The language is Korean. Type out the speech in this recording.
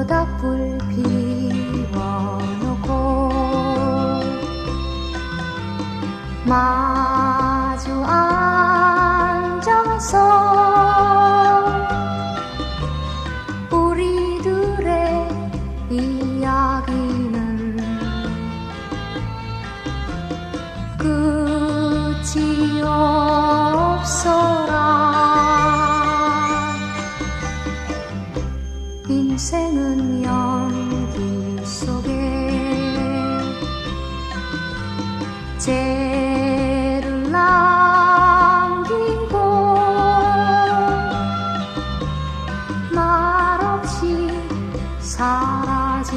모닥불 피워놓고 마주 앉아서 우리들의 이야기는 끝이 없어라. 인생은 연기 속에 죄를 남기고 말없이 사라지